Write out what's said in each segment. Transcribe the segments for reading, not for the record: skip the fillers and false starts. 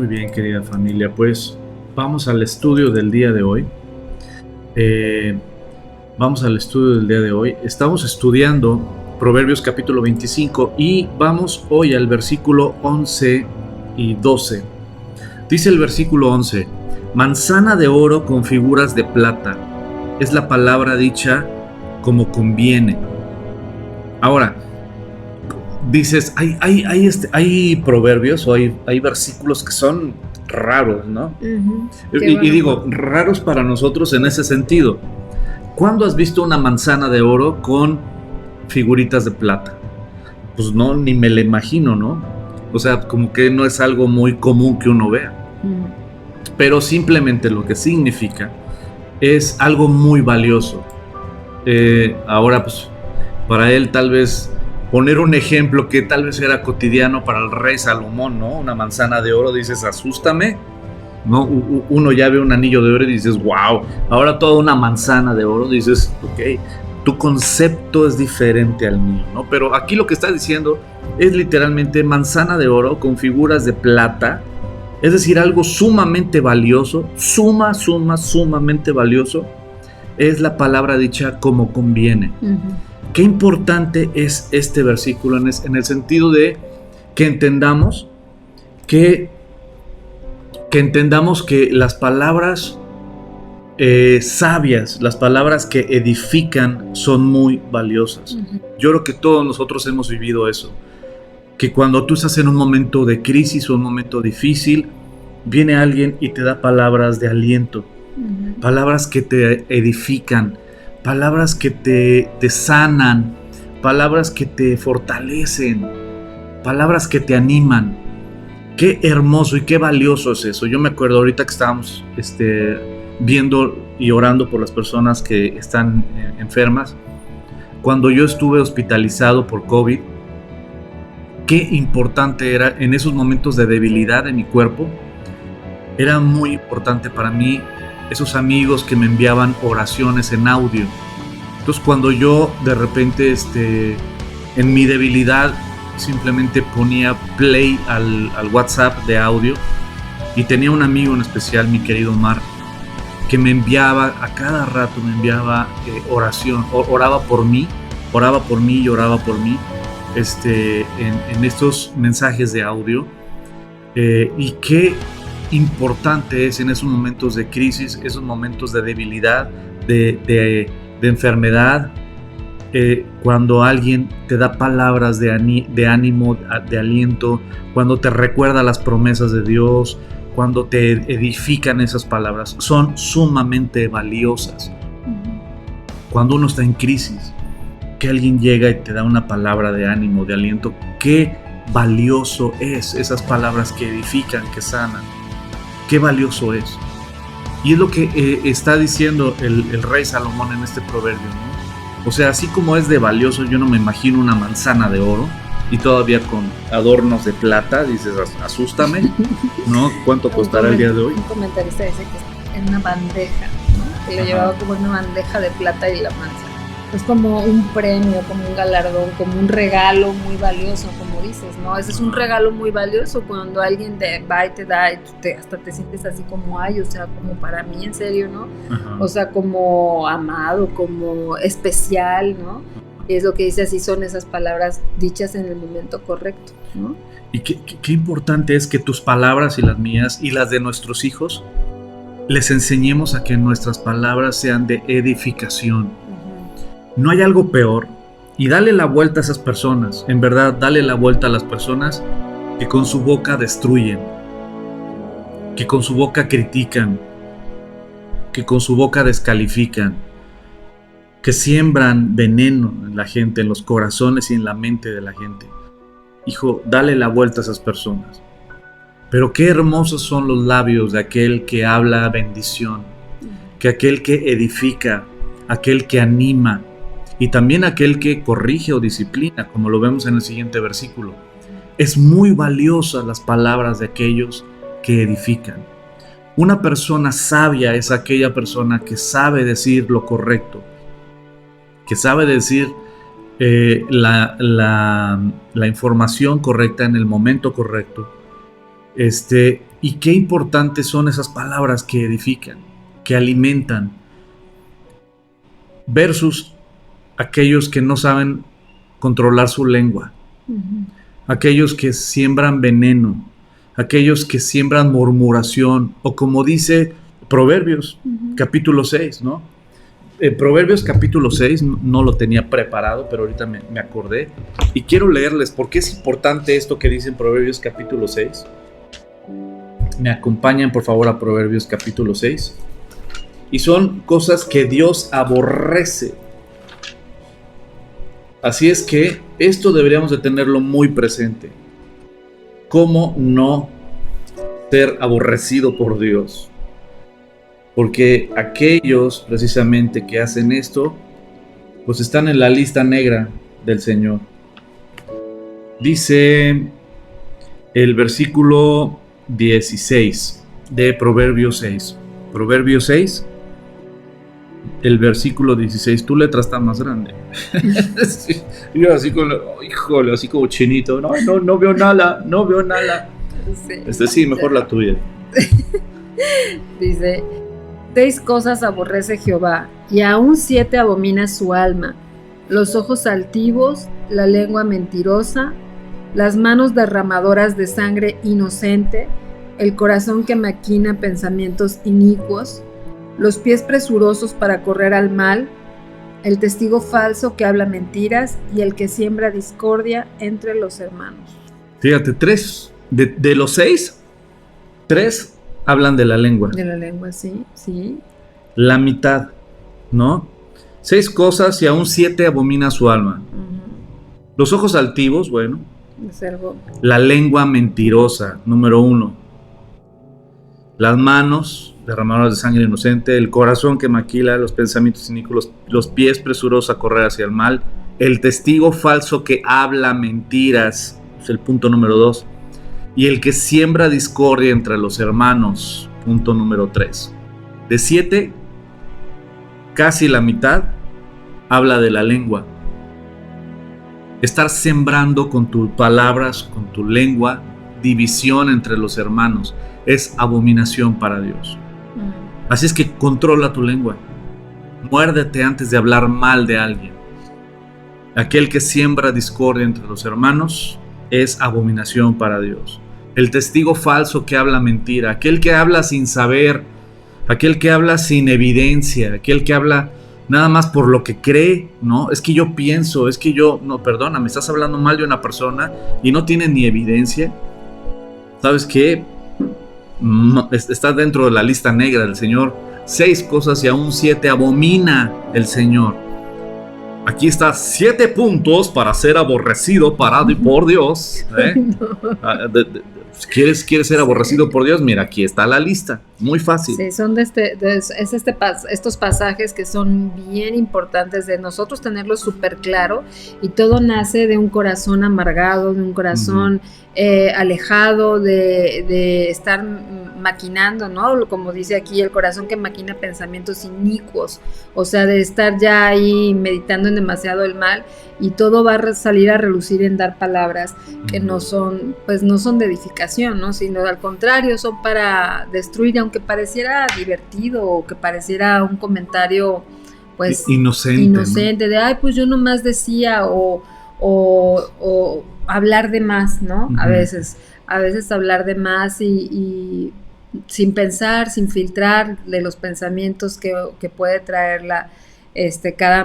Muy bien, querida familia, pues vamos al estudio del día de hoy. Eh, Vamos al estudio del día de hoy. Estamos estudiando Proverbios capítulo 25 y vamos hoy al versículo 11 y 12. Dice el versículo 11: manzana de oro con figuras de plata, es la palabra dicha como conviene. Ahora, dices, hay proverbios o hay versículos que son raros, ¿no? Y digo, raros para nosotros en ese sentido. ¿Cuándo has visto una manzana de oro con figuritas de plata? Pues no, ni me la imagino, ¿no? O sea, como que no es algo muy común que uno vea. Pero simplemente lo que significa es algo muy valioso. Ahora, pues, para él tal vez poner un ejemplo que tal vez era cotidiano para el rey Salomón, ¿no? Una manzana de oro, dices, asústame, ¿no? Uno ya ve un anillo de oro y dices, wow. Ahora toda una manzana de oro, dices, ok, tu concepto es diferente al mío, ¿no? Pero aquí lo que está diciendo es literalmente manzana de oro con figuras de plata, es decir, algo sumamente valioso, sumamente valioso, es la palabra dicha como conviene. Qué importante es este versículo en el sentido de que entendamos que las palabras sabias, las palabras que edifican son muy valiosas. Yo creo que todos nosotros hemos vivido eso, que cuando tú estás en un momento de crisis o un momento difícil, viene alguien y te da palabras de aliento, palabras que te edifican, palabras que te sanan, palabras que te fortalecen, palabras que te animan. Qué hermoso y qué valioso es eso. Yo me acuerdo ahorita que estábamos viendo y orando por las personas que están enfermas. Cuando yo estuve hospitalizado por COVID, qué importante era en esos momentos de debilidad de mi cuerpo. Era muy importante para mí esos amigos que me enviaban oraciones en audio. Entonces cuando yo de repente en mi debilidad simplemente ponía play al WhatsApp de audio y tenía un amigo en especial, mi querido Omar, que me enviaba a cada rato, me enviaba oración, oraba por mí y oraba por mí en estos mensajes de audio. Y qué importante es en esos momentos de crisis, esos momentos de debilidad, de enfermedad, cuando alguien te da palabras de ánimo, de aliento, cuando te recuerda las promesas de Dios, cuando te edifican esas palabras, son sumamente valiosas. Cuando uno está en crisis, que alguien llega y te da una palabra de ánimo, de aliento, qué valioso es esas palabras que edifican, que sanan. Qué valioso es. Y es lo que está diciendo el rey Salomón en este proverbio, ¿no? O sea, así como es de valioso, yo no me imagino una manzana de oro y todavía con adornos de plata, dices, asústame, ¿no? ¿Cuánto costará el día de hoy? Un comentarista dice que es en una bandeja, ¿no? Que lo llevaba como en una bandeja de plata y la manzana. Es como un premio, como un galardón, como un regalo muy valioso, como dices, ¿no? Ese es un regalo muy valioso cuando alguien te va y te da y tú hasta te sientes así como, ay, o sea, como para mí, en serio, ¿no? O sea, como amado, como especial, ¿no? Y es lo que dice, así son esas palabras dichas en el momento correcto, ¿no? Y qué importante es que tus palabras y las mías y las de nuestros hijos les enseñemos a que nuestras palabras sean de edificación. No hay algo peor, y dale la vuelta a esas personas, en verdad, dale la vuelta a las personas que con su boca destruyen, que con su boca critican, que con su boca descalifican, que siembran veneno en la gente, en los corazones y en la mente de la gente. Hijo, dale la vuelta a esas personas. Pero qué hermosos son los labios de aquel que habla bendición, que aquel que edifica, aquel que anima, y también aquel que corrige o disciplina, como lo vemos en el siguiente versículo. Es muy valiosa las palabras de aquellos que edifican. Una persona sabia es aquella persona que sabe decir lo correcto, que sabe decir la información correcta en el momento correcto, Y qué importantes son esas palabras que edifican, que alimentan, versus aquellos que no saben controlar su lengua, aquellos que siembran veneno, aquellos que siembran murmuración, o como dice Proverbios, capítulo 6, ¿no? Proverbios capítulo 6, no lo tenía preparado, pero ahorita me acordé, y quiero leerles por qué es importante esto que dice en Proverbios capítulo 6. Me acompañan por favor a Proverbios capítulo 6, y son cosas que Dios aborrece. Así es que esto deberíamos de tenerlo muy presente. ¿Cómo no ser aborrecido por Dios? Porque aquellos precisamente que hacen esto, pues están en la lista negra del Señor. Dice el versículo 16 de Proverbios 6. Proverbios 6, el versículo 16. Tu letra está más grande. Sí, yo así híjole, así como chinito. No veo nada, no veo nada. Sí, sí, mejor la tuya. Dice: 6 cosas aborrece Jehová, y aún 7 abomina su alma: los ojos altivos, la lengua mentirosa, las manos derramadoras de sangre inocente, el corazón que maquina pensamientos inicuos, los pies presurosos para correr al mal, el testigo falso que habla mentiras, y el que siembra discordia entre los hermanos. Fíjate, 3 de los 6, 3 hablan de la lengua. De la lengua, sí, sí. La mitad, ¿no? 6 cosas y aún 7 abomina su alma. Los ojos altivos, bueno. Es algo. La lengua mentirosa, número 1. Las manos derramadoras de sangre inocente, el corazón que maquila los pensamientos inicuos, los pies presurosos a correr hacia el mal, el testigo falso que habla mentiras, es el punto número 2. Y el que siembra discordia entre los hermanos, punto número 3. De 7, casi la mitad habla de la lengua. Estar sembrando con tus palabras, con tu lengua, división entre los hermanos, es abominación para Dios. Así es que controla tu lengua. Muérdete antes de hablar mal de alguien. Aquel que siembra discordia entre los hermanos es abominación para Dios. El testigo falso que habla mentira, aquel que habla sin saber, aquel que habla sin evidencia, aquel que habla nada más por lo que cree, ¿no? Es que yo pienso, es que yo, no, perdona, me estás hablando mal de una persona y no tiene ni evidencia. ¿Sabes qué? Está dentro de la lista negra del Señor. 6 cosas y aún 7 abomina el Señor. Aquí está 7 puntos para ser aborrecido por Dios. No. ¿Quieres ser aborrecido por Dios? Mira, aquí está la lista. Muy fácil. Sí, son estos pasajes que son bien importantes de nosotros tenerlo súper claro, y todo nace de un corazón amargado, de un corazón alejado de estar maquinando, ¿no? Como dice aquí, el corazón que maquina pensamientos inicuos, o sea, de estar ya ahí meditando en demasiado el mal, y todo va a salir a relucir en dar palabras que no son de edificación, ¿no? Sino al contrario, son para destruir, aunque pareciera divertido o que pareciera un comentario pues inocente, ¿no? De ay, pues yo nomás decía, o hablar de más, ¿no? A veces hablar de más y sin pensar, sin filtrar de los pensamientos que puede traer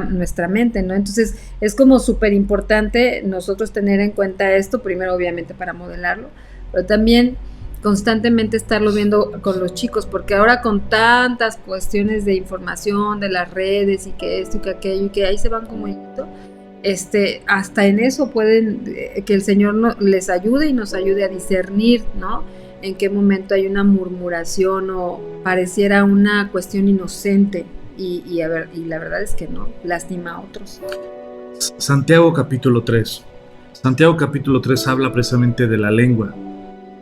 nuestra mente, ¿no? Entonces es como súper importante nosotros tener en cuenta esto, primero obviamente para modelarlo, pero también constantemente estarlo viendo con los chicos, porque ahora con tantas cuestiones de información de las redes y que esto y que aquello, y que ahí se van como hasta en eso pueden que el Señor les ayude y nos ayude a discernir, ¿no? En qué momento hay una murmuración o pareciera una cuestión inocente y la verdad es que no, lastima a otros. Santiago capítulo 3. Santiago capítulo 3 habla precisamente de la lengua,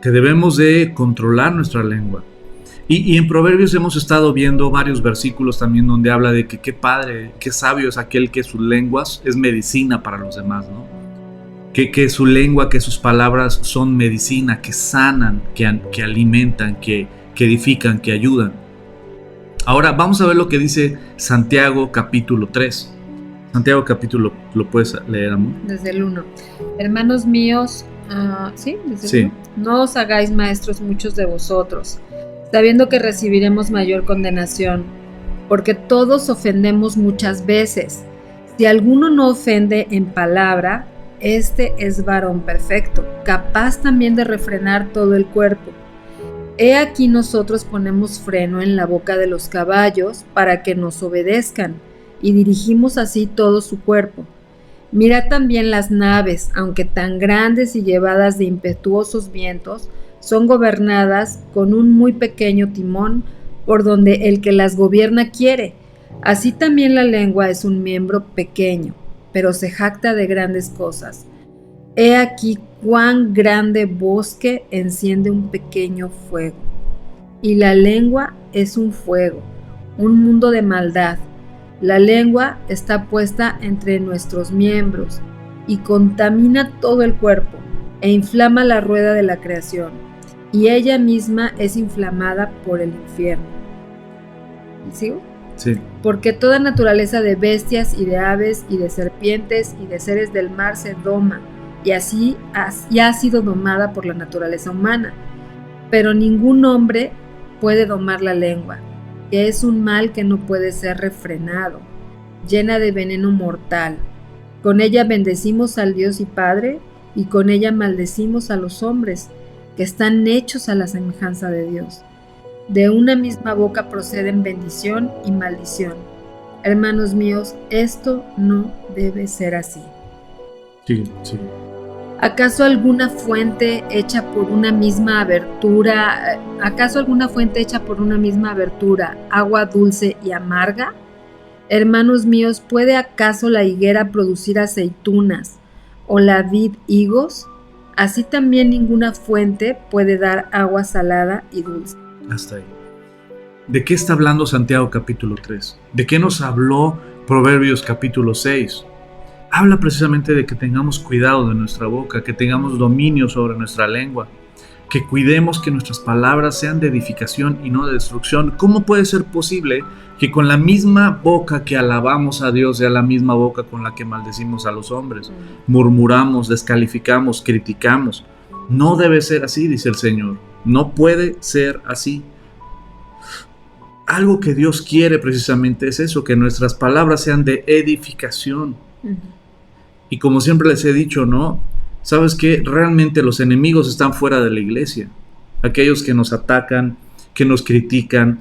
que debemos de controlar nuestra lengua. Y en Proverbios hemos estado viendo varios versículos también donde habla de que qué padre, qué sabio es aquel que sus lenguas es medicina para los demás, ¿no? que su lengua, que sus palabras son medicina, que sanan, que alimentan, que edifican, que ayudan. Ahora vamos a ver lo que dice Santiago capítulo 3. Santiago capítulo, ¿lo puedes leer, amor? Desde el 1. Hermanos míos, ¿sí? Desde el 1. No os hagáis maestros muchos de vosotros, sabiendo que recibiremos mayor condenación, porque todos ofendemos muchas veces. Si alguno no ofende en palabra, este es varón perfecto, capaz también de refrenar todo el cuerpo. He aquí nosotros ponemos freno en la boca de los caballos para que nos obedezcan, y dirigimos así todo su cuerpo. Mirad también las naves, aunque tan grandes y llevadas de impetuosos vientos, son gobernadas con un muy pequeño timón por donde el que las gobierna quiere. Así también la lengua es un miembro pequeño, pero se jacta de grandes cosas. He aquí cuán grande bosque enciende un pequeño fuego. Y la lengua es un fuego, un mundo de maldad. La lengua está puesta entre nuestros miembros y contamina todo el cuerpo e inflama la rueda de la creación, y ella misma es inflamada por el infierno. ¿Sigo? Sí. Porque toda naturaleza de bestias y de aves y de serpientes y de seres del mar se doma, y así ha sido domada por la naturaleza humana. Pero ningún hombre puede domar la lengua, que es un mal que no puede ser refrenado, llena de veneno mortal. Con ella bendecimos al Dios y Padre, y con ella maldecimos a los hombres, que están hechos a la semejanza de Dios. De una misma boca proceden bendición y maldición. Hermanos míos, esto no debe ser así. Sí. ¿Acaso alguna fuente hecha por una misma abertura, agua dulce y amarga? Hermanos míos, ¿puede acaso la higuera producir aceitunas o la vid higos? Así también ninguna fuente puede dar agua salada y dulce. Hasta ahí. ¿De qué está hablando Santiago capítulo 3? ¿De qué nos habló Proverbios capítulo 6? Habla precisamente de que tengamos cuidado de nuestra boca, que tengamos dominio sobre nuestra lengua, que cuidemos que nuestras palabras sean de edificación y no de destrucción. ¿Cómo puede ser posible que con la misma boca que alabamos a Dios sea la misma boca con la que maldecimos a los hombres? Murmuramos, descalificamos, criticamos. No debe ser así, dice el Señor. No puede ser así. Algo que Dios quiere precisamente es eso, que nuestras palabras sean de edificación. Y como siempre les he dicho, ¿no? ¿Sabes qué? Realmente los enemigos están fuera de la iglesia. Aquellos que nos atacan, que nos critican,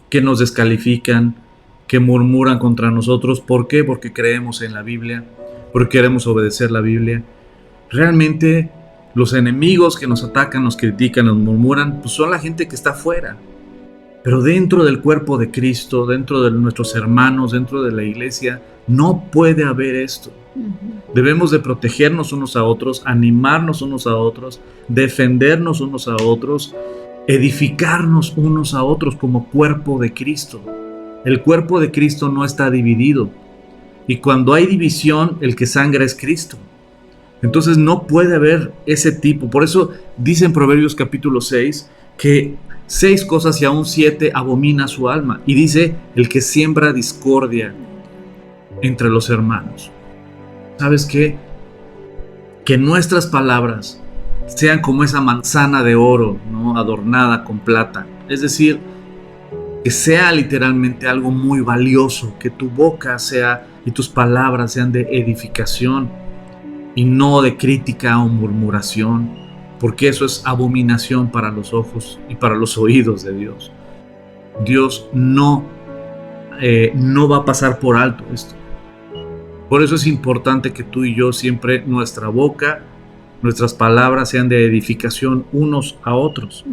que nos descalifican, que murmuran contra nosotros. ¿Por qué? Porque creemos en la Biblia, porque queremos obedecer la Biblia. Realmente los enemigos que nos atacan, nos critican, nos murmuran, pues son la gente que está fuera. Pero dentro del cuerpo de Cristo, dentro de nuestros hermanos, dentro de la iglesia, no puede haber esto. Debemos de protegernos unos a otros, animarnos unos a otros, defendernos unos a otros, edificarnos unos a otros como cuerpo de Cristo. El cuerpo de Cristo no está dividido. Y cuando hay división, el que sangra es Cristo. Entonces no puede haber ese tipo. Por eso dice en Proverbios capítulo 6 que 6 cosas y aún 7 abomina su alma. Y dice, el que siembra discordia entre los hermanos. ¿Sabes qué? Que nuestras palabras sean como esa manzana de oro, ¿no? Adornada con plata. Es decir, que sea literalmente algo muy valioso. Que tu boca sea y tus palabras sean de edificación y no de crítica o murmuración. Porque eso es abominación para los ojos y para los oídos de Dios. Dios no va a pasar por alto esto. Por eso es importante que tú y yo siempre nuestra boca, nuestras palabras sean de edificación unos a otros.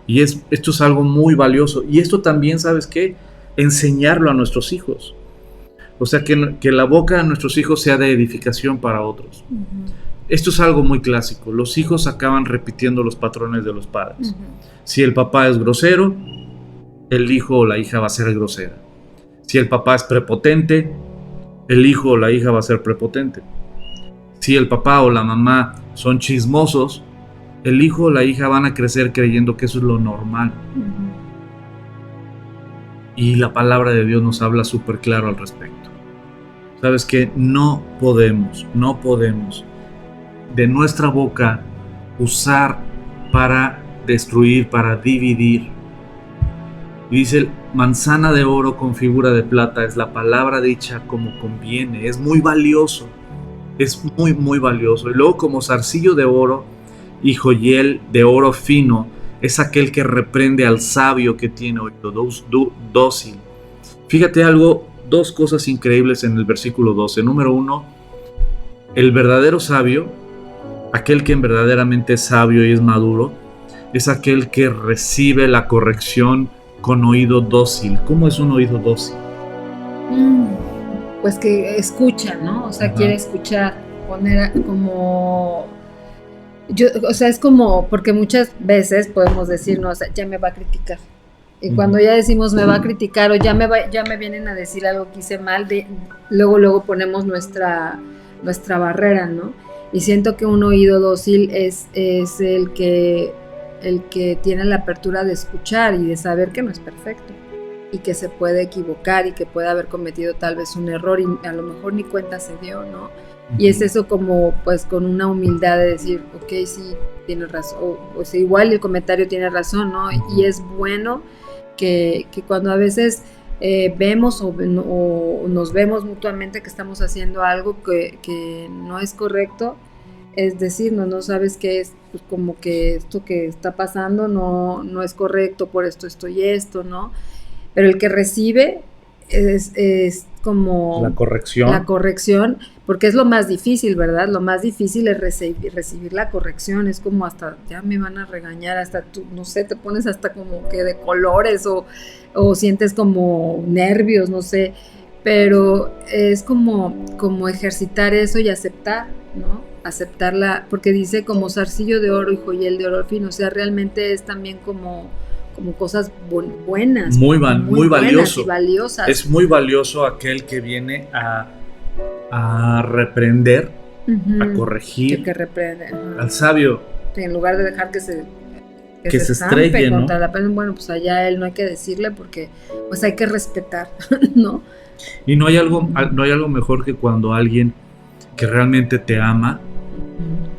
Y esto es algo muy valioso. Y esto también, ¿sabes qué? Enseñarlo a nuestros hijos. O sea, que la boca de nuestros hijos sea de edificación para otros. Esto es algo muy clásico. Los hijos acaban repitiendo los patrones de los padres. Si el papá es grosero, el hijo o la hija va a ser grosera. Si el papá es prepotente, el hijo o la hija va a ser prepotente. Si el papá o la mamá son chismosos, el hijo o la hija van a crecer creyendo que eso es lo normal. Y la palabra de Dios nos habla súper claro al respecto. ¿Sabes qué? No podemos de nuestra boca usar para destruir, para dividir. Y dice, manzana de oro con figura de plata es la palabra dicha como conviene. Es muy valioso. Es muy, muy valioso. Y luego como zarcillo de oro y joyel de oro fino es aquel que reprende al sabio que tiene oído dócil. Fíjate algo, dos cosas increíbles en el versículo 12. Número 1, el verdadero sabio, aquel que verdaderamente es sabio y es maduro, es aquel que recibe la corrección con oído dócil. ¿Cómo es un oído dócil? Pues que escucha, ¿no? O sea, quiere escuchar, poner como... o sea, es como, porque muchas veces podemos decir, no, o sea, ya me va a criticar. Y cuando ya decimos me va a criticar o ya me vienen a decir algo que hice mal, luego ponemos nuestra barrera, ¿no? Y siento que un oído dócil es el que tiene la apertura de escuchar y de saber que no es perfecto y que se puede equivocar y que puede haber cometido tal vez un error y a lo mejor ni cuenta se dio, ¿no? Y es eso como pues con una humildad de decir, ok, sí, tiene razón, o sea, igual el comentario tiene razón, ¿no? Y es bueno que cuando a veces vemos o nos vemos mutuamente que estamos haciendo algo que no es correcto, es decirnos, no sabes qué es, pues como que esto que está pasando no es correcto, por esto y esto, ¿no? Pero el que recibe es como la corrección, porque es lo más difícil, ¿verdad? Lo más difícil es recibir la corrección, es como hasta ya me van a regañar, hasta tú, no sé, te pones hasta como que de colores o sientes como nervios, no sé, pero es como ejercitar eso y aceptar, ¿no? Aceptarla, porque dice como zarcillo de oro y joyel de oro fino, o sea, realmente es también como cosas buenas, muy valioso y valiosas. Es muy valioso aquel que viene a reprender, a corregir, que reprende, al sabio, en lugar de dejar que se estrelle, contra ¿no? la pared. Bueno, pues allá él no hay que decirle porque pues hay que respetar, ¿no? Y no hay algo mejor que cuando alguien que realmente te ama,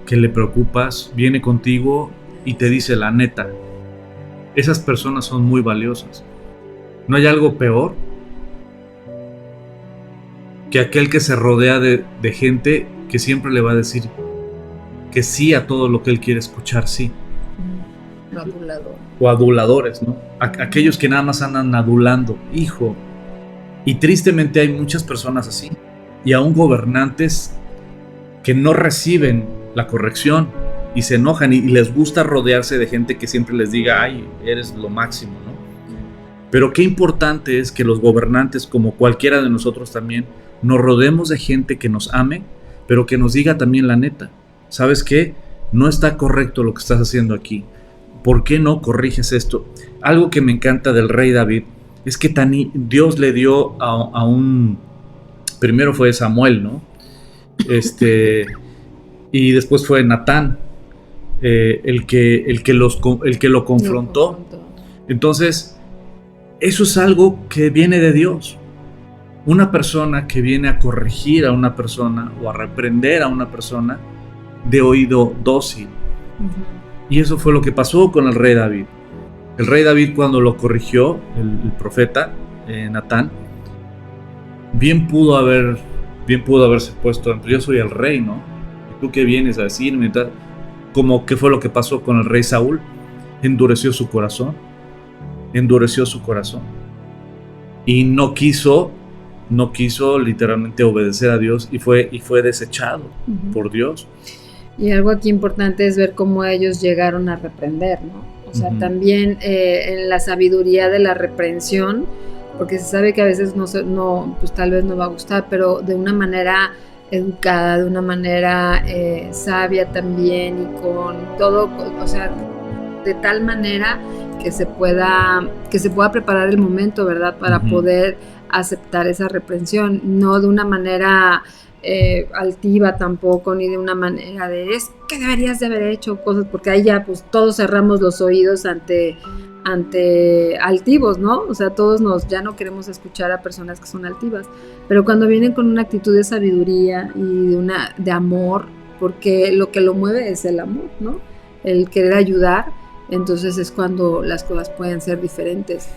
que le preocupas, viene contigo y te dice la neta. Esas personas son muy valiosas. No hay algo peor que aquel que se rodea de gente que siempre le va a decir que sí a todo lo que él quiere escuchar, sí. Adulador. O aduladores, ¿no? Aquellos que nada más andan adulando, hijo. Y tristemente hay muchas personas así. Y aún gobernantes que no reciben la corrección y se enojan y les gusta rodearse de gente que siempre les diga, ay, eres lo máximo, ¿no? Pero qué importante es que los gobernantes, como cualquiera de nosotros también, nos rodeemos de gente que nos ame, pero que nos diga también la neta. ¿Sabes qué? No está correcto lo que estás haciendo aquí. ¿Por qué no corriges esto? Algo que me encanta del rey David es que Dios le dio a un... Primero fue Samuel, ¿no? Y después fue Natán, el que lo confrontó. Entonces, eso es algo que viene de Dios. Una persona que viene a corregir a una persona o a reprender a una persona de oído dócil. Y eso fue lo que pasó con el rey David. El rey David, cuando lo corrigió el profeta Natán, bien pudo haberse puesto, yo soy el rey, ¿no? ¿Y tú qué vienes a decirme? Como que fue lo que pasó con el rey Saúl. Endureció su corazón y no quiso literalmente obedecer a Dios y fue desechado por Dios. Y algo aquí importante es ver cómo ellos llegaron a reprender, ¿no? O sea, también en la sabiduría de la reprensión, porque se sabe que a veces no, pues tal vez no va a gustar, pero de una manera educada, de una manera sabia también y con todo, o sea, de tal manera que se pueda preparar el momento, ¿verdad? Para poder aceptar esa reprensión, no de una manera altiva tampoco, ni de una manera de es que deberías de haber hecho cosas, porque ahí ya pues todos cerramos los oídos ante altivos, ¿no? O sea, ya no queremos escuchar a personas que son altivas, pero cuando vienen con una actitud de sabiduría y de amor, porque lo que lo mueve es el amor, ¿no? El querer ayudar, entonces es cuando las cosas pueden ser diferentes.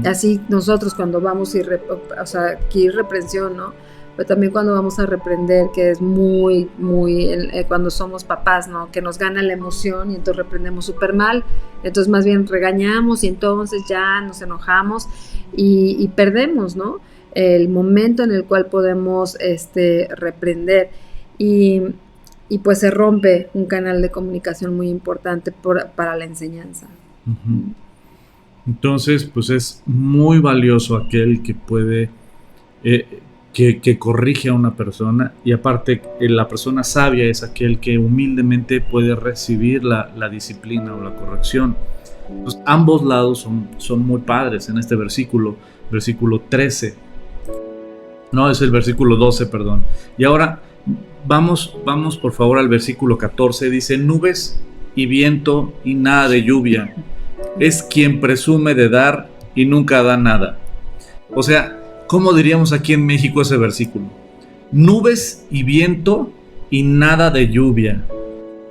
Así nosotros cuando vamos aquí reprensión, ¿no? Pero también cuando vamos a reprender, que es muy, muy, cuando somos papás, ¿no? Que nos gana la emoción y entonces reprendemos súper mal, entonces más bien regañamos y entonces ya nos enojamos y perdemos, ¿no? El momento en el cual podemos reprender y pues se rompe un canal de comunicación muy importante para la enseñanza. Entonces, pues es muy valioso aquel que puede, que corrige a una persona, y aparte la persona sabia es aquel que humildemente puede recibir la disciplina o la corrección. Pues ambos lados son muy padres en este versículo 13. No, es el versículo 12, perdón. Y ahora vamos por favor al versículo 14. Dice: nubes y viento y nada de lluvia. Es quien presume de dar y nunca da nada. O sea, ¿cómo diríamos aquí en México ese versículo? Nubes y viento y nada de lluvia.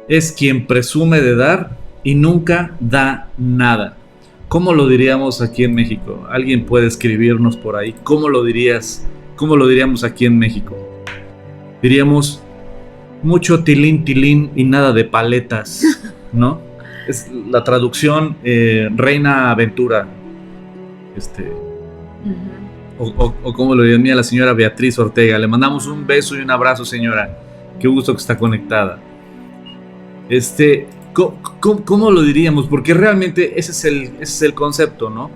Es quien presume de dar y nunca da nada. ¿Cómo lo diríamos aquí en México? ¿Alguien puede escribirnos por ahí? ¿Cómo lo diríamos aquí en México? Diríamos mucho tilín tilín y nada de paletas, ¿no? Es la traducción Reina Aventura. O como lo diría la señora Beatriz Ortega. Le mandamos un beso y un abrazo, señora. Qué gusto que está conectada. ¿Cómo lo diríamos? Porque realmente ese es el concepto, ¿no?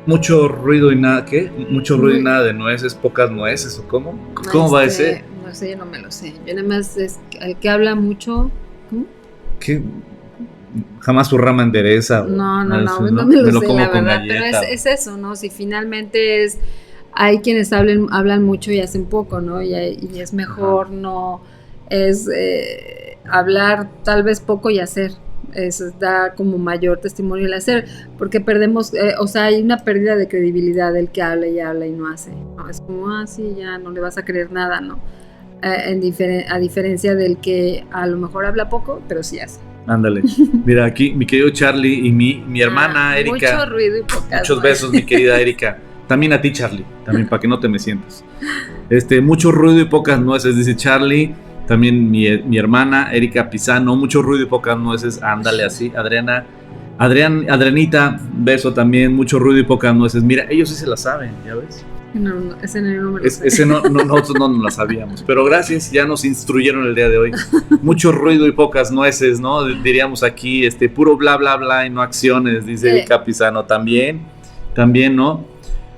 Mucho ruido y nada, ¿qué? Mucho ruido y nada de nueces, pocas nueces, ¿o cómo? ¿Cómo va ese? No sé, yo no me lo sé. Yo nada más es el que habla mucho. ¿Cómo? ¿Qué? Jamás su rama endereza. No me lo sé, la verdad. Pero es eso, ¿no? Si finalmente hay quienes hablan mucho y hacen poco, ¿no? Y es mejor no, es hablar tal vez poco y hacer. Eso da como mayor testimonio el hacer, porque perdemos, hay una pérdida de credibilidad del que habla y no hace, ¿no? Es como, sí, ya no le vas a creer nada, ¿no? A diferencia del que a lo mejor habla poco, pero sí hace. Ándale. Mira, aquí mi querido Charlie y mi hermana Erika. Mucho ruido y pocas. Muchos besos, mi querida Erika. También a ti, Charlie. También para que no te me sientas. Mucho ruido y pocas nueces, dice Charlie. También mi hermana Erika Pisano. Mucho ruido y pocas nueces. Ándale así. Adrianita, beso también. Mucho ruido y pocas nueces. Mira, ellos sí se la saben, ¿ya ves? No, ese no me lo sé. Ese nosotros no nos la sabíamos. Pero gracias, ya nos instruyeron el día de hoy. Mucho ruido y pocas nueces, ¿no? Diríamos aquí, puro bla, bla, bla y no acciones, dice Erika Pisano. También, ¿no?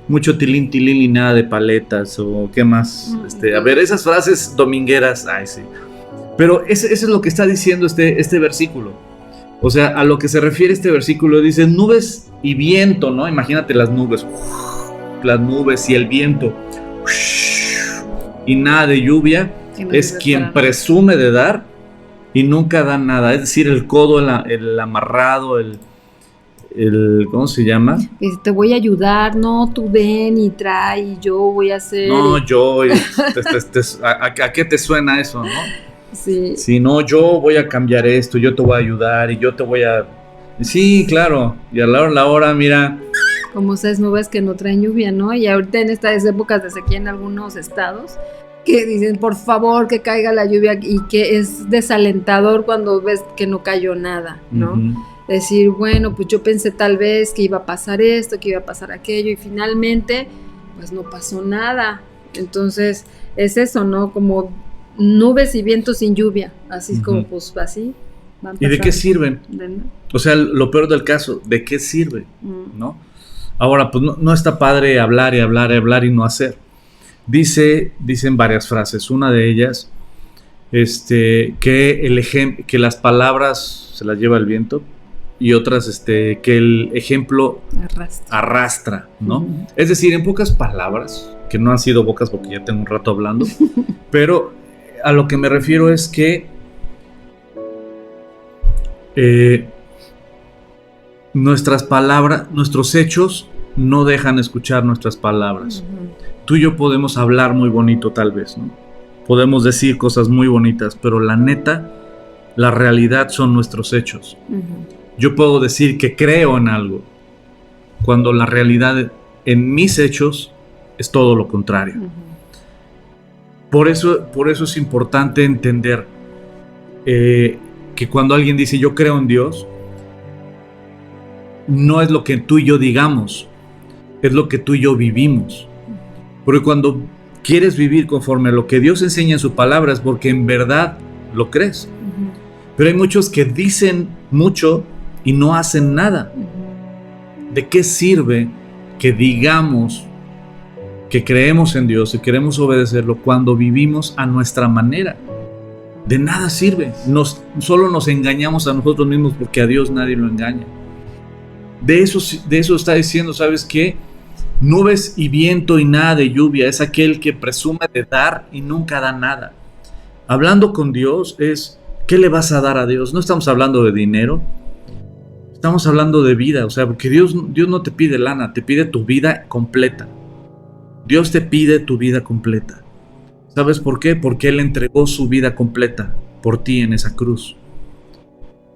Mucho tilín, tilín y nada de paletas, o qué más. A ver, esas frases domingueras, ay, sí. Pero eso es lo que está diciendo este versículo. O sea, a lo que se refiere este versículo, dice nubes y viento, ¿no? Imagínate las nubes y el viento. Y nada de lluvia. Es quien presume de dar y nunca da nada. Es decir, el codo, el amarrado, el ¿cómo se llama? Te voy a ayudar, no, tú ven y trae y yo voy a hacer. No, yo, ¿a qué te suena eso, no? Sí. Si no, yo voy a cambiar esto, yo te voy a ayudar y yo te voy a... Sí, claro, y a la hora, mira... Como esas nubes que no traen lluvia, ¿no? Y ahorita en estas épocas de sequía en algunos estados, que dicen, por favor, que caiga la lluvia, y que es desalentador cuando ves que no cayó nada, ¿no? Uh-huh. Decir, bueno, pues yo pensé tal vez que iba a pasar esto, que iba a pasar aquello, y finalmente, pues no pasó nada. Entonces, es eso, ¿no? Como nubes y vientos sin lluvia, así uh-huh. Como pues así van pasando. ¿Y de qué sirven? O sea, lo peor del caso, ¿de qué sirve? ¿No? Ahora, pues no está padre hablar y hablar y hablar y no hacer. Dicen varias frases. Una de ellas, que las palabras se las lleva el viento y otras que el ejemplo arrastra, ¿no? Es decir, en pocas palabras, que no han sido pocas porque ya tengo un rato hablando, pero a lo que me refiero es que nuestras palabras, nuestros hechos no dejan escuchar nuestras palabras. Tú y yo podemos hablar muy bonito tal vez, ¿no? Podemos decir cosas muy bonitas, pero la neta, la realidad son nuestros hechos. Yo puedo decir que creo en algo, cuando la realidad en mis hechos es todo lo contrario. Por eso es importante entender que cuando alguien dice yo creo en Dios, no es lo que tú y yo digamos, es lo que tú y yo vivimos. Porque cuando quieres vivir conforme a lo que Dios enseña en su palabra es porque en verdad lo crees. Pero hay muchos que dicen mucho y no hacen nada. ¿De qué sirve que digamos que creemos en Dios y queremos obedecerlo cuando vivimos a nuestra manera? De nada sirve. Solo nos engañamos a nosotros mismos, porque a Dios nadie lo engaña. De eso está diciendo, ¿sabes qué? Nubes y viento y nada de lluvia. Es aquel que presume de dar y nunca da nada. Hablando con Dios es, ¿qué le vas a dar a Dios? No estamos hablando de dinero. Estamos hablando de vida. O sea, porque Dios no te pide lana, te pide tu vida completa. Dios te pide tu vida completa. ¿Sabes por qué? Porque Él entregó su vida completa por ti en esa cruz.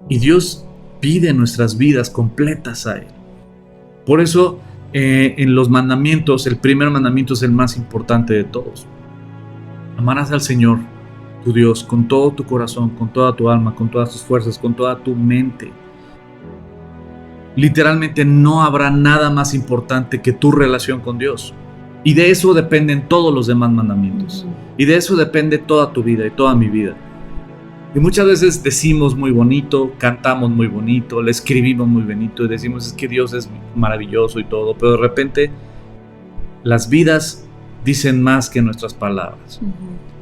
Y Dios pide nuestras vidas completas a Él. Por eso, en los mandamientos, el primer mandamiento es el más importante de todos. Amarás al Señor, tu Dios, con todo tu corazón, con toda tu alma, con todas tus fuerzas, con toda tu mente. Literalmente no habrá nada más importante que tu relación con Dios. Y de eso dependen todos los demás mandamientos. Y de eso depende toda tu vida y toda mi vida. Y muchas veces decimos muy bonito, cantamos muy bonito, le escribimos muy bonito y decimos es que Dios es maravilloso y todo, pero de repente las vidas dicen más que nuestras palabras.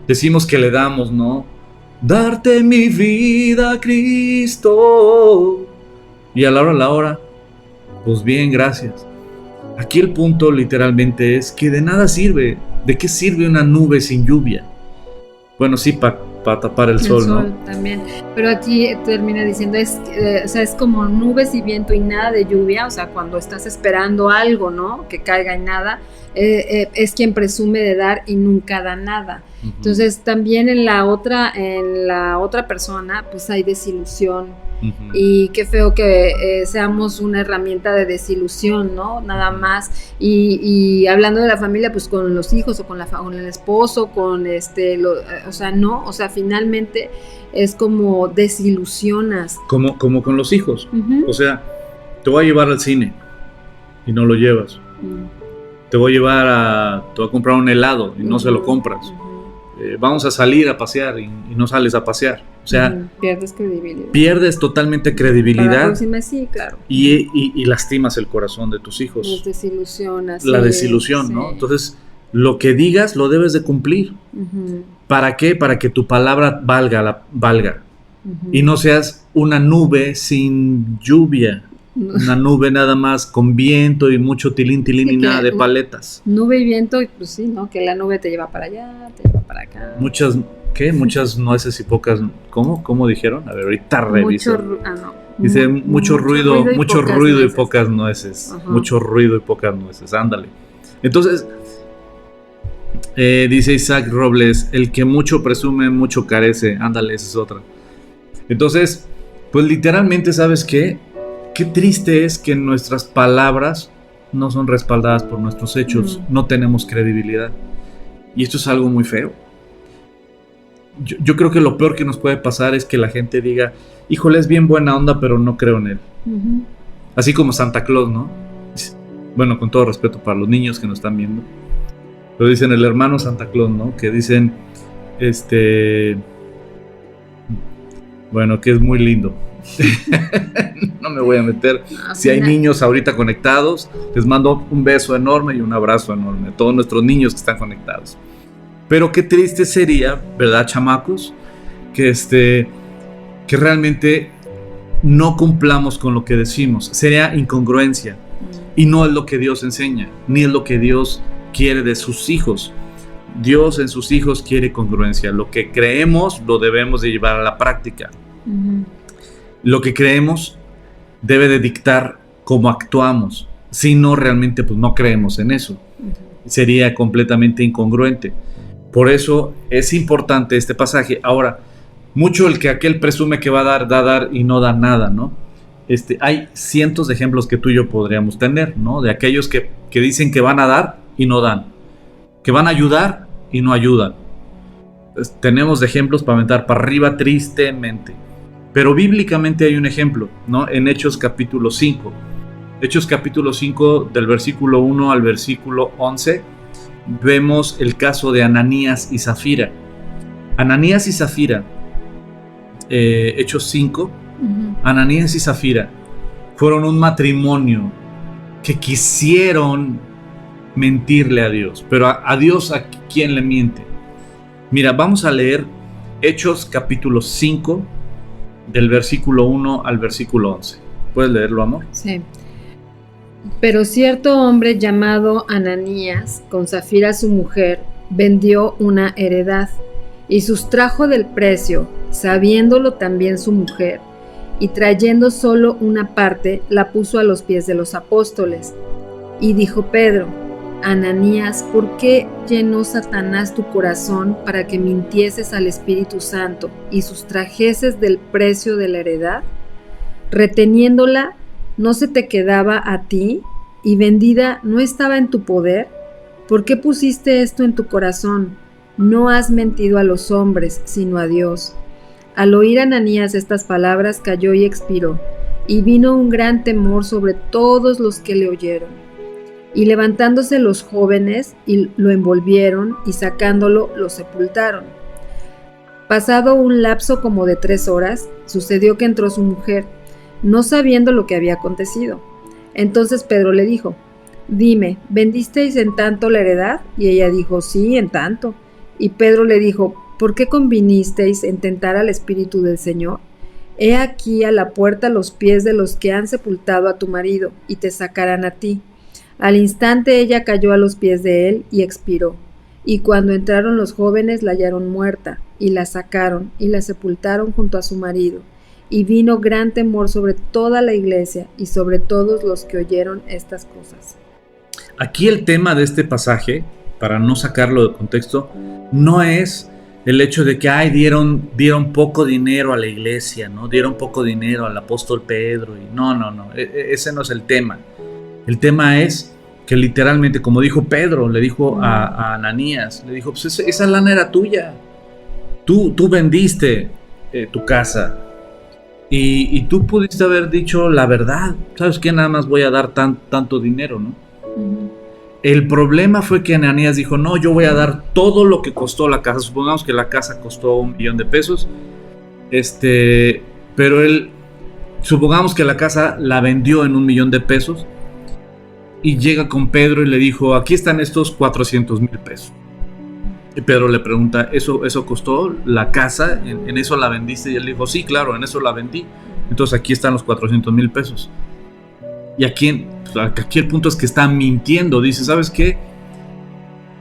Decimos que le damos, ¿no? Darte mi vida, Cristo. Y a la hora, pues bien, gracias. Aquí el punto literalmente es que de nada sirve. ¿De qué sirve una nube sin lluvia? Bueno, sí, para tapar el sol, ¿no? También. Pero aquí termina diciendo, o sea, es como nubes y viento y nada de lluvia. O sea, cuando estás esperando algo, ¿no? Que caiga y nada, es quien presume de dar y nunca da nada. Entonces, también en la otra persona, pues hay desilusión. Y qué feo que seamos una herramienta de desilusión, ¿no? Nada más. Y hablando de la familia, pues con los hijos o con el esposo, con o sea, no, o sea, finalmente es como desilusionas. Como con los hijos. O sea, te voy a llevar al cine y no lo llevas. Te voy a comprar un helado y no se lo compras. Vamos a salir a pasear y no sales a pasear. O sea, pierdes credibilidad. Pierdes totalmente credibilidad. Para la próxima, sí, claro. Y lastimas el corazón de tus hijos. Los desilusionas. La desilusión, sí. ¿No? Entonces, lo que digas lo debes de cumplir. ¿Para qué? Para que tu palabra valga. Y no seas una nube sin lluvia. Una nube nada más con viento y mucho tilín y nada de paletas. Nube y viento, pues sí, ¿no? Que la nube te lleva para allá, te lleva para acá. Muchas nueces y pocas. ¿Cómo dijeron? A ver, ahorita reviso. Dice mucho ruido y pocas nueces. Mucho ruido y pocas nueces. Ándale. Entonces, dice Isaac Robles, el que mucho presume, mucho carece. Ándale, esa es otra. Entonces, pues literalmente, ¿sabes qué? Qué triste es que nuestras palabras no son respaldadas por nuestros hechos. No tenemos credibilidad. Y esto es algo muy feo. Yo creo que lo peor que nos puede pasar es que la gente diga, híjole, es bien buena onda, pero no creo en él. Así como Santa Claus, ¿no? Bueno, con todo respeto para los niños que nos están viendo. Pero dicen el hermano Santa Claus, ¿no? Que dicen, bueno, que es muy lindo. No me voy a meter. Si hay niños ahorita conectados, les mando un beso enorme y un abrazo enorme a todos nuestros niños que están conectados. Pero qué triste sería, ¿verdad, chamacos? Que realmente no cumplamos con lo que decimos. Sería incongruencia. Y no es lo que Dios enseña, ni es lo que Dios quiere de sus hijos. Dios en sus hijos quiere congruencia. Lo que creemos lo debemos de llevar a la práctica. Lo que creemos debe de dictar cómo actuamos. Si no, realmente pues no creemos en eso. Sería completamente incongruente. Por eso es importante este pasaje. Ahora, mucho el que aquel presume que va a dar y no da nada, ¿no? Hay cientos de ejemplos que tú y yo podríamos tener, ¿no? De aquellos que dicen que van a dar y no dan, que van a ayudar y no ayudan. Pues, tenemos ejemplos para aventar para arriba tristemente. Pero bíblicamente hay un ejemplo, ¿no? En Hechos capítulo 5. Hechos capítulo 5, del versículo 1 al versículo 11, vemos el caso de Ananías y Zafira. Ananías y Zafira, Hechos 5, Ananías y Zafira fueron un matrimonio que quisieron mentirle a Dios. Pero a Dios, ¿a quién le miente? Mira, vamos a leer Hechos capítulo 5, del versículo 1 al versículo 11. ¿Puedes leerlo, amor? Sí. Pero cierto hombre llamado Ananías, con Zafira su mujer, vendió una heredad y sustrajo del precio, sabiéndolo también su mujer, y trayendo solo una parte, la puso a los pies de los apóstoles. Y dijo Pedro: Ananías, ¿por qué llenó Satanás tu corazón para que mintieses al Espíritu Santo y sustrajeses del precio de la heredad? Reteniéndola, ¿no se te quedaba a ti? ¿Y vendida no estaba en tu poder? ¿Por qué pusiste esto en tu corazón? No has mentido a los hombres, sino a Dios. Al oír Ananías estas palabras, cayó y expiró, y vino un gran temor sobre todos los que le oyeron. Y levantándose los jóvenes, y lo envolvieron, y sacándolo, lo sepultaron. Pasado un lapso como de 3 horas, sucedió que entró su mujer, no sabiendo lo que había acontecido. Entonces Pedro le dijo: Dime, ¿vendisteis en tanto la heredad? Y ella dijo: Sí, en tanto. Y Pedro le dijo: ¿Por qué convinisteis en tentar al Espíritu del Señor? He aquí a la puerta los pies de los que han sepultado a tu marido, y te sacarán a ti. Al instante ella cayó a los pies de él y expiró. Y cuando entraron los jóvenes la hallaron muerta, y la sacaron y la sepultaron junto a su marido. Y vino gran temor sobre toda la iglesia y sobre todos los que oyeron estas cosas. Aquí el tema de este pasaje, para no sacarlo de contexto, no es el hecho de que dieron poco dinero a la iglesia, ¿no? Dieron poco dinero al apóstol Pedro. No, ese no es el tema. El tema es que literalmente, como dijo Pedro, le dijo a Ananías, le dijo: pues esa lana era tuya. Tú vendiste tu casa. Y tú pudiste haber dicho la verdad. ¿Sabes qué? Nada más voy a dar tanto dinero, ¿no? El problema fue que Ananías dijo: no, yo voy a dar todo lo que costó la casa. Supongamos que la casa costó $1,000,000. Pero supongamos que la casa la vendió en $1,000,000. Y llega con Pedro y le dijo: aquí están estos $400,000. Y Pedro le pregunta: ¿Eso costó la casa? ¿En eso la vendiste? Y él dijo: sí, claro, en eso la vendí. Entonces aquí están los $400,000. Y aquí el punto es que está mintiendo. Dice: ¿sabes qué?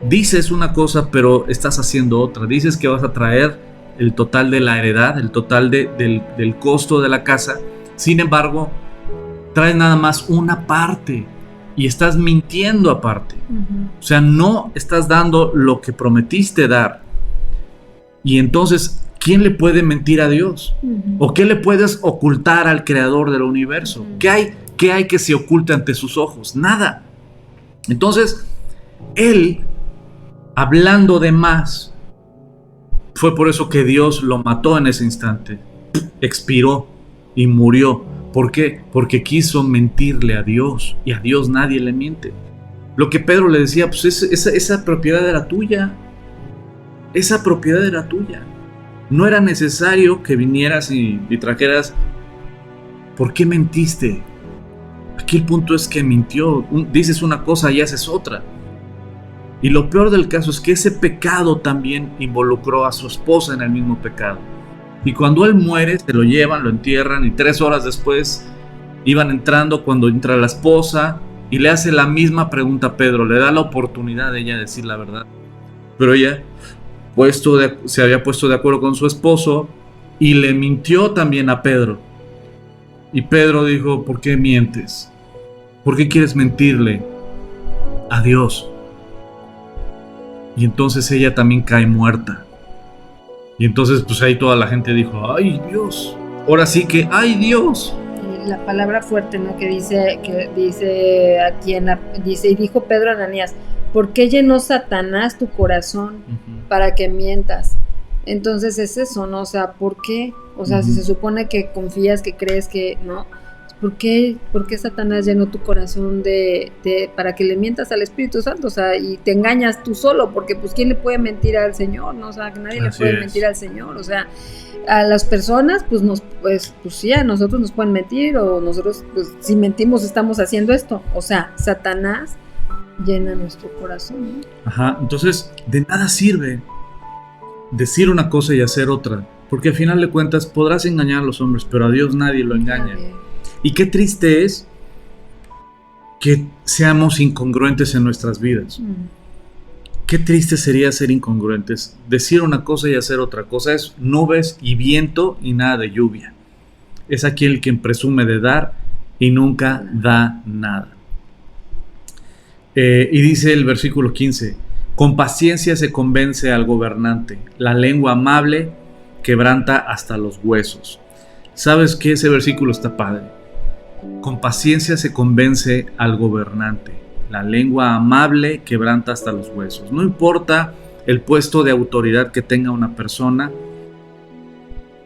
Dices una cosa, pero estás haciendo otra. Dices que vas a traer el total de la heredad, el total del costo de la casa. Sin embargo, traes nada más una parte. Y estás mintiendo aparte. O sea, no estás dando lo que prometiste dar. Y entonces, ¿quién le puede mentir a Dios? ¿O qué le puedes ocultar al creador del universo? ¿Qué hay que se oculte ante sus ojos? Nada. Entonces, él, hablando de más, fue por eso que Dios lo mató en ese instante. Expiró y murió. ¿Por qué? Porque quiso mentirle a Dios, y a Dios nadie le miente. Lo que Pedro le decía: pues esa propiedad era tuya. Esa propiedad era tuya. No era necesario que vinieras y trajeras. ¿Por qué mentiste? Aquí el punto es que mintió. Dices una cosa y haces otra. Y lo peor del caso es que ese pecado también involucró a su esposa en el mismo pecado. Y cuando él muere, se lo llevan, lo entierran, y 3 horas después iban entrando cuando entra la esposa y le hace la misma pregunta a Pedro, le da la oportunidad de ella de decir la verdad. Pero ella se había puesto de acuerdo con su esposo y le mintió también a Pedro. Y Pedro dijo, ¿por qué mientes? ¿Por qué quieres mentirle a Dios? Y entonces ella también cae muerta. Y entonces pues ahí toda la gente dijo, ¡ay Dios! Ahora sí que ¡ay Dios! La palabra fuerte, ¿no? Que dice aquí dice, y dijo Pedro a Ananías, ¿por qué llenó Satanás tu corazón para que mientas? Entonces es eso, ¿no? O sea, ¿por qué? O sea, si se supone que confías, que crees que, ¿no? ¿Por qué Satanás llenó tu corazón para que le mientas al Espíritu Santo? O sea, y te engañas tú solo, porque pues ¿quién le puede mentir al Señor? ¿No? O sea, que nadie le puede mentir al Señor. O sea, a las personas, pues sí, a nosotros nos pueden mentir, o nosotros, pues si mentimos estamos haciendo esto. O sea, Satanás llena nuestro corazón, ¿no? Ajá, entonces de nada sirve decir una cosa y hacer otra, porque al final de cuentas podrás engañar a los hombres, pero a Dios nadie lo engaña. Y qué triste es que seamos incongruentes en nuestras vidas. Qué triste sería ser incongruentes, decir una cosa y hacer otra cosa. Es nubes y viento y nada de lluvia. Es aquel quien presume de dar y nunca da nada. Y dice el versículo 15, con paciencia se convence al gobernante, la lengua amable quebranta hasta los huesos. ¿Sabes qué? Ese versículo está padre. Con paciencia se convence al gobernante, la lengua amable quebranta hasta los huesos. No importa el puesto de autoridad que tenga una persona,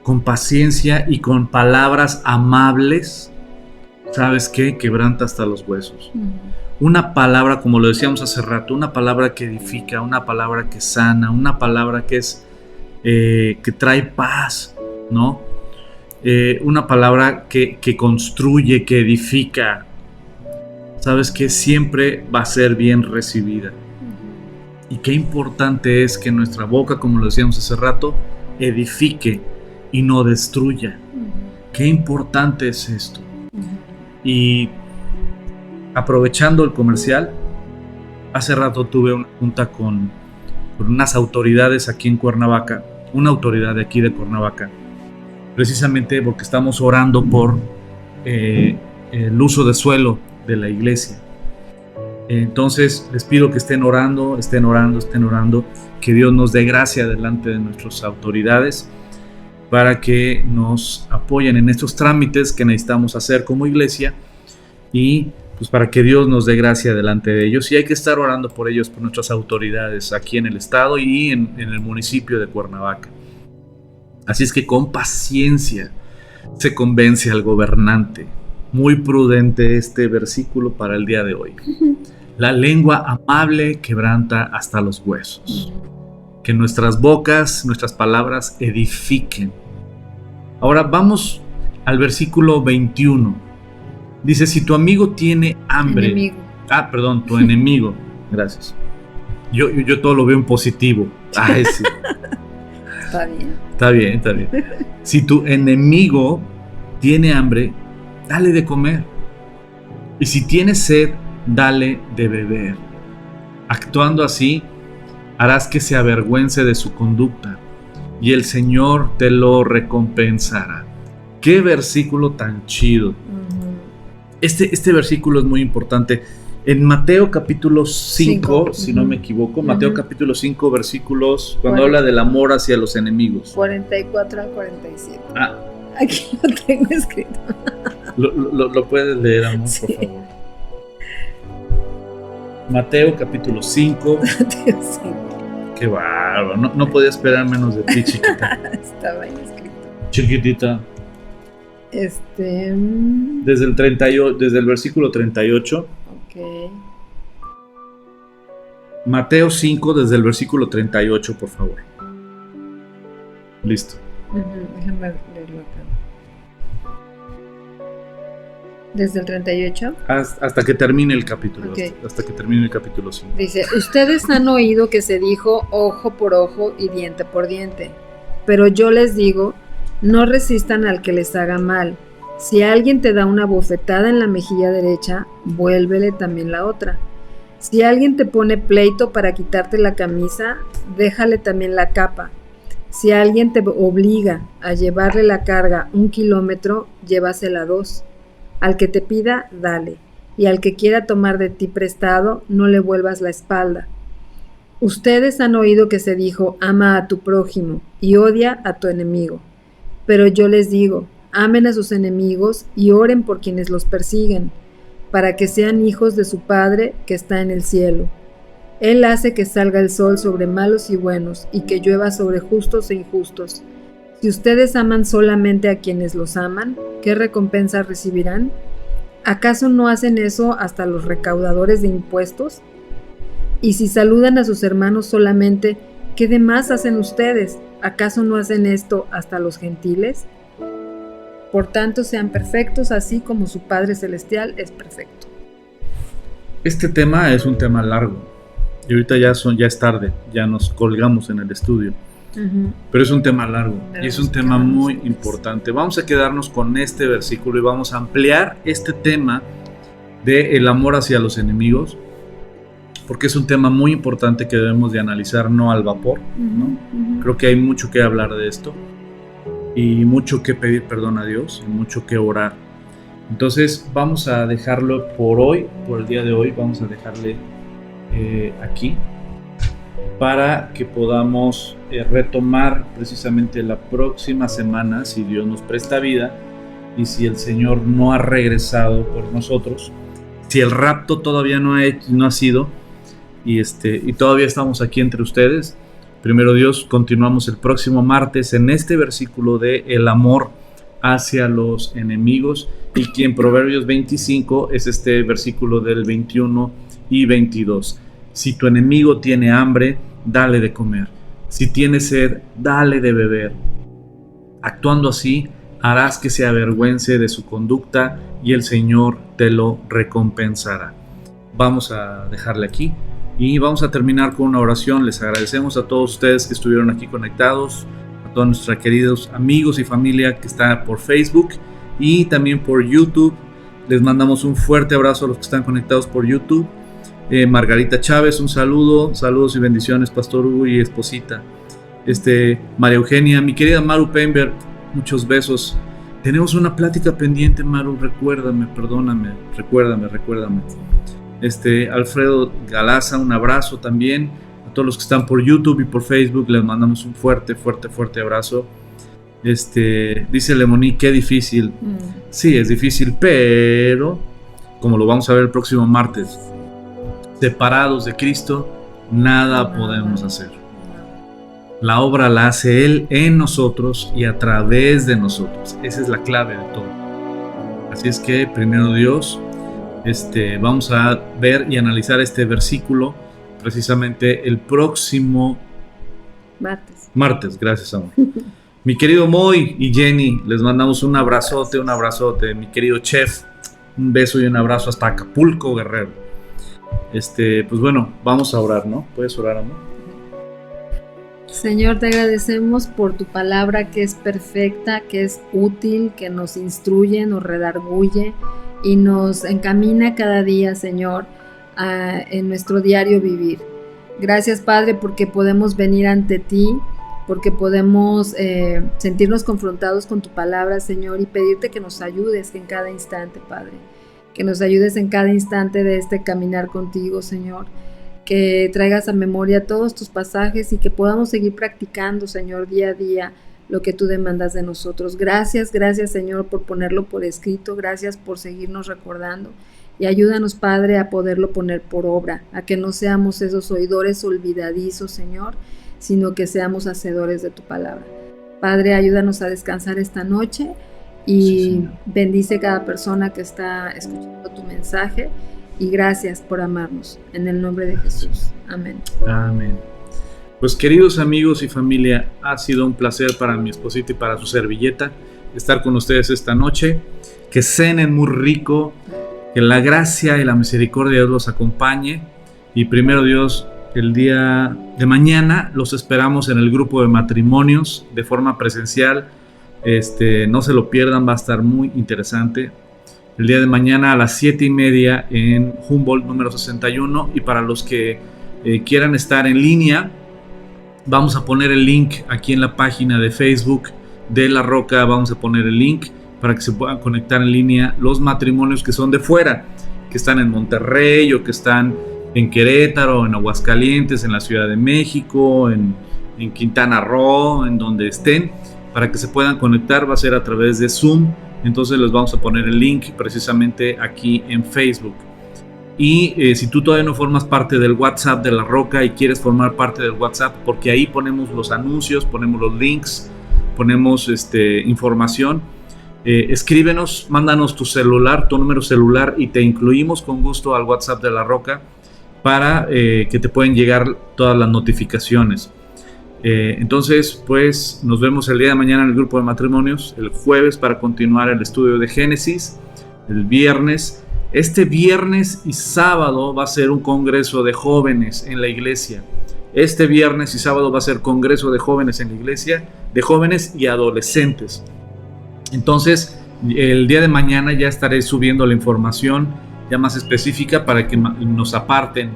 con paciencia y con palabras amables, ¿sabes qué? Quebranta hasta los huesos. Una palabra, como lo decíamos hace rato, una palabra que edifica, una palabra que sana, una palabra que es que trae paz, ¿no? Una palabra que construye, que edifica, sabes que siempre va a ser bien recibida. Y qué importante es que nuestra boca, como lo decíamos hace rato, edifique y no destruya. Qué importante es esto. Y aprovechando el comercial, hace rato tuve una junta con unas autoridades aquí en Cuernavaca, una autoridad de aquí de Cuernavaca, precisamente porque estamos orando por el uso de suelo de la iglesia. Entonces les pido que estén orando, que Dios nos dé gracia delante de nuestras autoridades para que nos apoyen en estos trámites que necesitamos hacer como iglesia, y pues para que Dios nos dé gracia delante de ellos. Y hay que estar orando por ellos, por nuestras autoridades aquí en el estado y en el municipio de Cuernavaca. Así es que con paciencia se convence al gobernante. Muy prudente este versículo para el día de hoy. La lengua amable quebranta hasta los huesos. Que nuestras bocas, nuestras palabras edifiquen. Ahora vamos al versículo 21. Dice, si tu amigo tiene hambre... Enemigo. Tu enemigo. Gracias. Yo todo lo veo en positivo. Sí. Está bien. Si tu enemigo tiene hambre, dale de comer. Y si tiene sed, dale de beber. Actuando así, harás que se avergüence de su conducta, y el Señor te lo recompensará. Qué versículo tan chido. Este versículo es muy importante. En Mateo capítulo 5, si no me equivoco, Mateo capítulo 5, versículos, cuando habla del amor hacia los enemigos. 44 a 47. Aquí lo tengo escrito. ¿Lo puedes leer, amor, por favor? Mateo capítulo 5. Mateo 5. Qué bárbaro, no podía esperar menos de ti, chiquita. Estaba ahí escrito. Chiquitita. Desde el versículo 38. Ok. Mateo 5, desde el versículo 38, por favor. Listo. Déjame leerlo acá. ¿Desde el 38? Hasta que termine el capítulo. Okay. Hasta que termine el capítulo 5. Dice, ustedes han oído que se dijo ojo por ojo y diente por diente. Pero yo les digo No resistan al que les haga mal. Si alguien te da una bofetada en la mejilla derecha, vuélvele también la otra. Si alguien te pone pleito para quitarte la camisa, déjale también la capa. Si alguien te obliga a llevarle la carga 1 kilómetro, llévasela 2. Al que te pida, dale. Y al que quiera tomar de ti prestado, no le vuelvas la espalda. Ustedes han oído que se dijo, ama a tu prójimo y odia a tu enemigo. Pero yo les digo, amen a sus enemigos y oren por quienes los persiguen, para que sean hijos de su Padre que está en el cielo. Él hace que salga el sol sobre malos y buenos y que llueva sobre justos e injustos. Si ustedes aman solamente a quienes los aman, ¿qué recompensa recibirán? ¿Acaso no hacen eso hasta los recaudadores de impuestos? Y si saludan a sus hermanos solamente, ¿qué demás hacen ustedes? ¿Acaso no hacen esto hasta los gentiles? Por tanto, sean perfectos, así como su Padre Celestial es perfecto. Este tema es un tema largo. Y ahorita ya es tarde, ya nos colgamos en el estudio. Pero es un tema largo y es un tema muy importante. Vamos a quedarnos con este versículo y vamos a ampliar este tema de el amor hacia los enemigos, porque es un tema muy importante que debemos de analizar, no al vapor, ¿no? Creo que hay mucho que hablar de esto y mucho que pedir perdón a Dios y mucho que orar. Entonces vamos a dejarlo por hoy, por el día de hoy, vamos a dejarle aquí para que podamos retomar precisamente la próxima semana, si Dios nos presta vida y si el Señor no ha regresado por nosotros, si el rapto todavía no ha sido y todavía estamos aquí entre ustedes. Primero Dios, continuamos el próximo martes en este versículo de el amor hacia los enemigos, y que en Proverbios 25 es este versículo del 21 y 22. Si tu enemigo tiene hambre, dale de comer. Si tiene sed, dale de beber. Actuando así, harás que se avergüence de su conducta y el Señor te lo recompensará. Vamos a dejarle aquí y vamos a terminar con una oración. Les agradecemos a todos ustedes que estuvieron aquí conectados, a todos nuestros queridos amigos y familia que está por Facebook y también por YouTube. Les mandamos un fuerte abrazo a los que están conectados por YouTube. Margarita Chávez, un saludos y bendiciones, Pastor Hugo y esposita. María Eugenia, mi querida Maru Pember, muchos besos. Tenemos una plática pendiente, Maru, recuérdame. Alfredo Galaza, un abrazo también. A todos los que están por YouTube y por Facebook les mandamos un fuerte abrazo. Dice Lemoni, qué difícil. Sí, es difícil, pero como lo vamos a ver el próximo martes, separados de Cristo, nada podemos hacer. La obra la hace Él en nosotros y a través de nosotros. Esa es la clave de todo. Así es que, primero Dios, vamos a ver y analizar este versículo precisamente el próximo martes. Gracias, amor. Mi querido Moy y Jenny, les mandamos un abrazote. Mi querido Chef, un beso y un abrazo hasta Acapulco, Guerrero. Pues bueno, vamos a orar, ¿no? ¿Puedes orar, amor? Señor, te agradecemos por tu palabra que es perfecta, que es útil, que nos instruye, nos redarguye y nos encamina cada día, Señor, en nuestro diario vivir. Gracias, Padre, porque podemos venir ante ti, porque podemos sentirnos confrontados con tu palabra, Señor, y pedirte que nos ayudes en cada instante, Padre. Que nos ayudes en cada instante de este caminar contigo, Señor. Que traigas a memoria todos tus pasajes y que podamos seguir practicando, Señor, día a día lo que tú demandas de nosotros. Gracias, Señor, por ponerlo por escrito. Gracias por seguirnos recordando. Y ayúdanos, Padre, a poderlo poner por obra, a que no seamos esos oidores olvidadizos, Señor, sino que seamos hacedores de tu palabra. Padre, ayúdanos a descansar esta noche y bendice cada persona que está escuchando tu mensaje. Y gracias por amarnos. En el nombre de Jesús. Amén. Amén. Pues queridos amigos y familia, ha sido un placer para mi esposita y para su servilleta estar con ustedes esta noche. Que cenen muy rico, que la gracia y la misericordia de Dios los acompañe. Y primero Dios, el día de mañana los esperamos en el grupo de matrimonios de forma presencial No se lo pierdan, va a estar muy interesante. El día de mañana a las 7:30 en Humboldt número 61. Y para los que quieran estar en línea, vamos a poner el link aquí en la página de Facebook de La Roca. Vamos a poner el link para que se puedan conectar en línea los matrimonios que son de fuera, que están en Monterrey o que están en Querétaro, en Aguascalientes, en la Ciudad de México, en Quintana Roo, en donde estén, para que se puedan conectar. Va a ser a través de Zoom. Entonces les vamos a poner el link precisamente aquí en Facebook. Y si tú todavía no formas parte del WhatsApp de La Roca y quieres formar parte del WhatsApp, porque ahí ponemos los anuncios, ponemos los links, ponemos información, escríbenos, mándanos tu celular, tu número celular, y te incluimos con gusto al WhatsApp de La Roca para que te puedan llegar todas las notificaciones. Entonces, pues nos vemos el día de mañana en el grupo de matrimonios, el jueves para continuar el estudio de Génesis, el viernes. Este viernes y sábado va a ser un congreso de jóvenes en la iglesia. Este viernes y sábado va a ser congreso de jóvenes en la iglesia, de jóvenes y adolescentes. Entonces, el día de mañana ya estaré subiendo la información ya más específica para que nos aparten.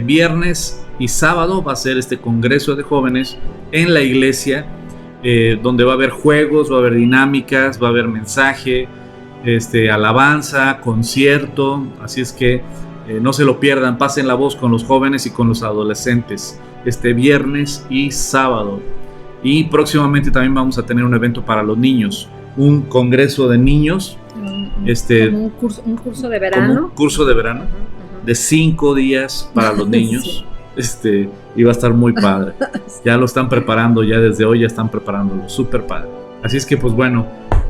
Viernes y sábado va a ser este congreso de jóvenes en la iglesia, donde va a haber juegos, va a haber dinámicas, va a haber mensaje, alabanza, concierto. Así es que no se lo pierdan, pasen la voz con los jóvenes y con los adolescentes este viernes y sábado. Y próximamente también vamos a tener un evento para los niños, un congreso de niños, como un curso de verano. Como un curso de verano de 5 días para los niños. Sí. Y va a estar muy padre. Ya lo están preparando, ya desde hoy ya están preparándolo, súper padre. Así es que pues bueno,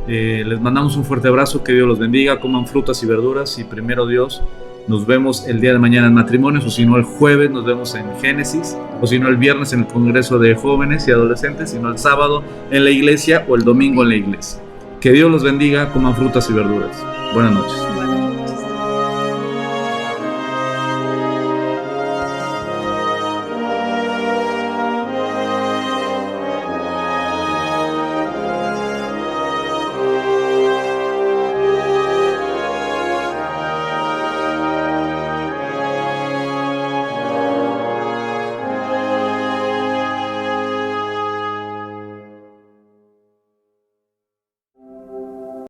les mandamos un fuerte abrazo, que Dios los bendiga, coman frutas y verduras, y primero Dios, nos vemos el día de mañana en matrimonios, o si no el jueves nos vemos en Génesis, o si no el viernes en el congreso de jóvenes y adolescentes, si no el sábado en la iglesia o el domingo en la iglesia. Que Dios los bendiga, coman frutas y verduras. Buenas noches.